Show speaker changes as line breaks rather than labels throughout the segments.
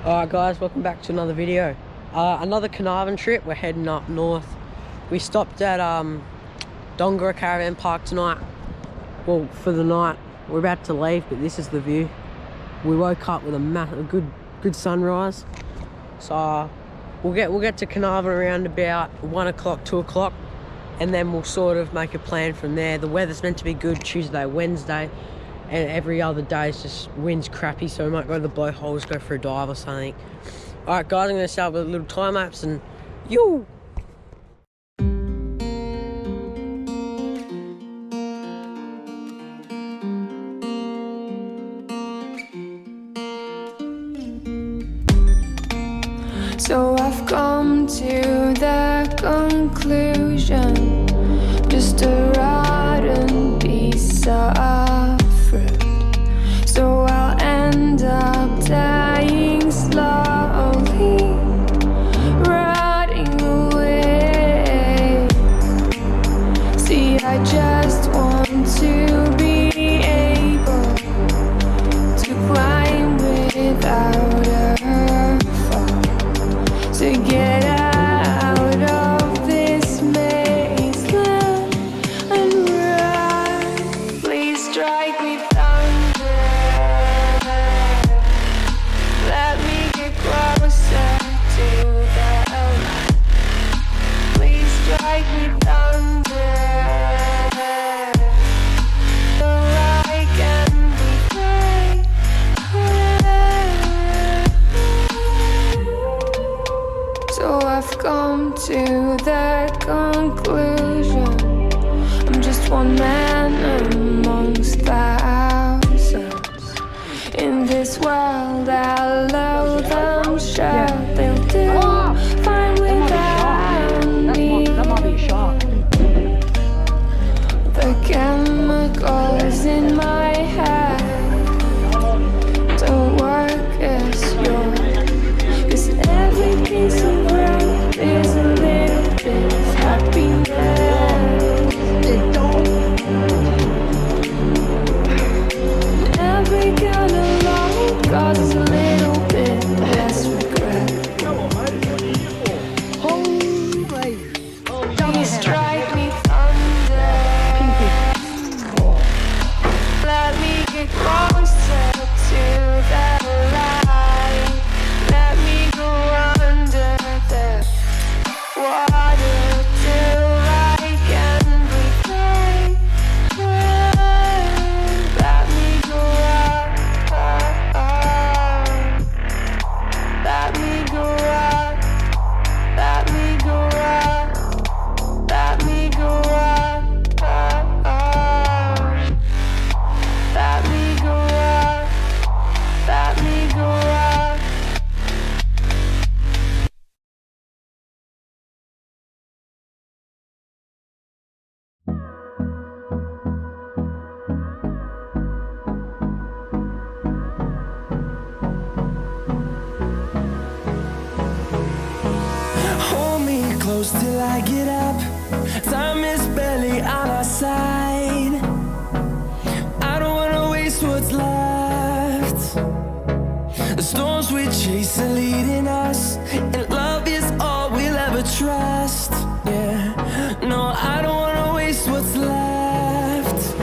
Alright guys, welcome back to another video. Another Carnarvon trip. We're heading up north. We stopped at Dongara Caravan Park tonight. Well, for the night. We're about to leave, but this is the view. We woke up with a good sunrise. So we'll get to Carnarvon around about 1 o'clock, 2 o'clock, and then we'll sort of make a plan from there. The weather's meant to be good Tuesday, Wednesday, and every other day is just wind's crappy, so we might go to the blowholes, go for a dive or something. Alright guys, I'm going to start with a little time lapse and yo!
So I've come to the conclusion, just a rotten piece of fruit. So I'll end up dying slowly, rotting away. See, I just want to be able to climb without a fall, to get out of this maze and run. Please strike me thunder, let me get closer to the light. Please strike me thunder, so I can be free. So I've come to the conclusion, I'm just one man amongst thousands. In this world I love them, sure they'll do fine without me. The chemicals in my head don't work as yours, 'cause every piece of road is a little bit of happiness. Every kind of love causes a little bit less regret. Please strike me thunder, let me get closer to the light. Let me go under the water till I can breathe free. Let me go up, let me go up, let me go up, let me go up, let me go up, let me go up.
Hold me close till I get up. Time is barely on our side. I don't wanna waste what's left. The storms we chase are leading us, and love is all we'll ever trust. Yeah, no, I don't wanna waste what's left.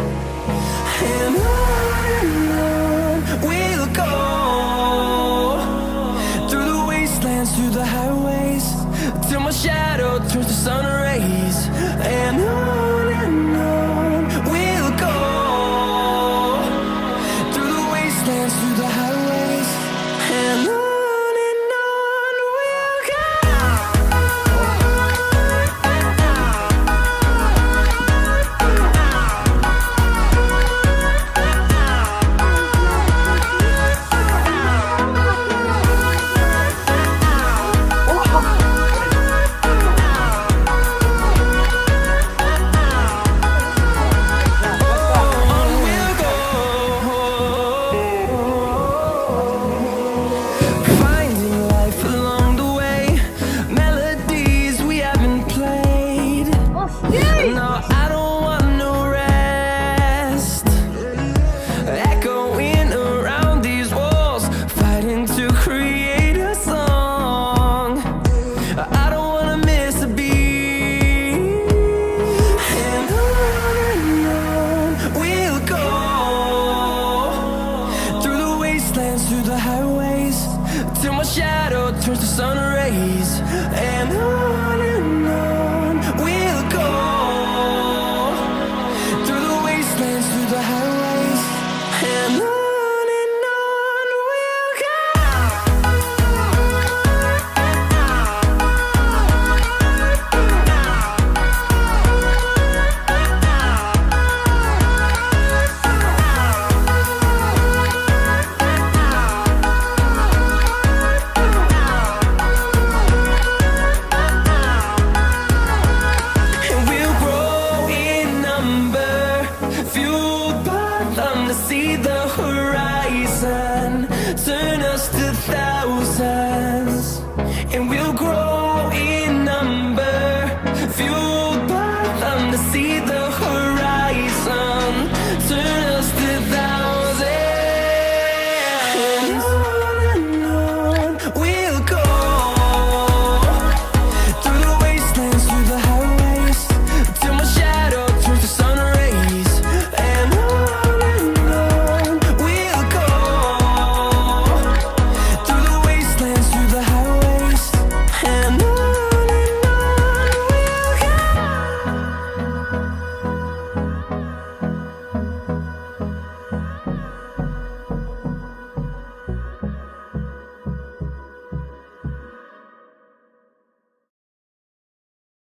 And on we'll go, through the wastelands, through the highways, till my shadow turns to sun rays. And on we'll go, through the wastelands, through the highways, and on we'll go. On we'll go. turns to sun rays, and on we'll go through the wastelands, through the highways, and on we'll go. See the horizon, turn us to thousands, and we'll grow